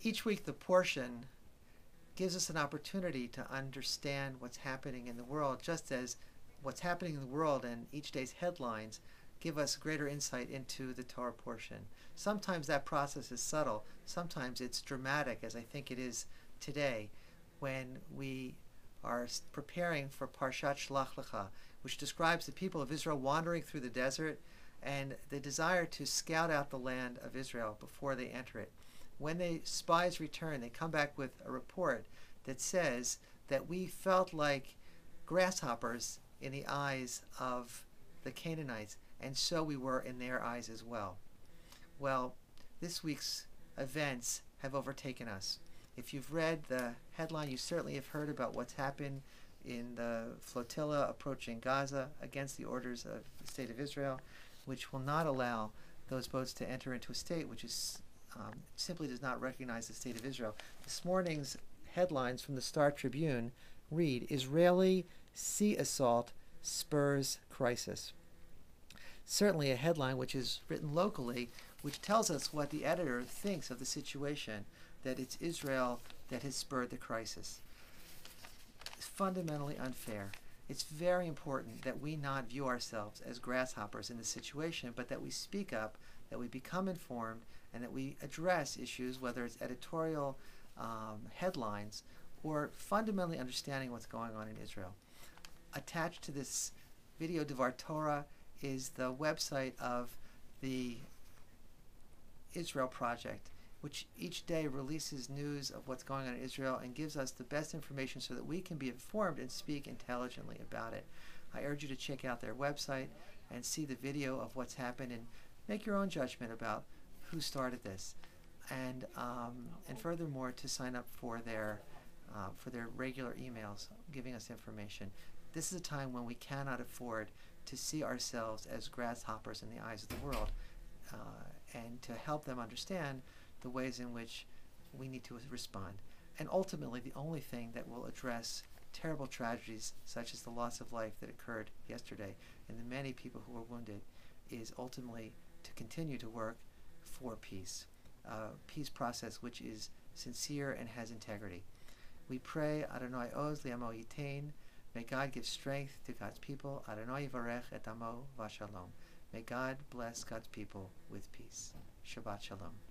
Each week the portion gives us an opportunity to understand what's happening in the world, just as what's happening in the world and each day's headlines give us greater insight into the Torah portion. Sometimes that process is subtle, sometimes it's dramatic, as I think it is today, when we are preparing for Parshat Shalach Lecha, which describes the people of Israel wandering through the desert and the desire to scout out the land of Israel before they enter it. When the spies return, they come back with a report that says that we felt like grasshoppers in the eyes of the Canaanites, and so we were in their eyes as well. Well, this week's events have overtaken us. If you've read the headline, you certainly have heard about what's happened in the flotilla approaching Gaza against the orders of the State of Israel, which will not allow those boats to enter into a state which is simply does not recognize the State of Israel. This morning's headlines from the Star Tribune read, Israeli sea assault spurs crisis. Certainly a headline which is written locally, which tells us what the editor thinks of the situation, that it's Israel that has spurred the crisis. It's fundamentally unfair. It's very important that we not view ourselves as grasshoppers in this situation, but that we speak up, that we become informed, and that we address issues, whether it's editorial headlines or fundamentally understanding what's going on in Israel. Attached to this video Devar Torah is the website of the Israel Project, which each day releases news of what's going on in Israel and gives us the best information so that we can be informed and speak intelligently about it. I urge you to check out their website and see the video of what's happened and make your own judgment about who started this, and furthermore to sign up for their regular emails giving us information. This is a time when we cannot afford to see ourselves as grasshoppers in the eyes of the world, and to help them understand the ways in which we need to respond. And ultimately, the only thing that will address terrible tragedies such as the loss of life that occurred yesterday and the many people who were wounded is ultimately to continue to work for peace, a peace process which is sincere and has integrity. We pray, Adonai Oz li'amo yitain, may God give strength to God's people, Adonai yivarech et amo v'shalom. May God bless God's people with peace. Shabbat Shalom.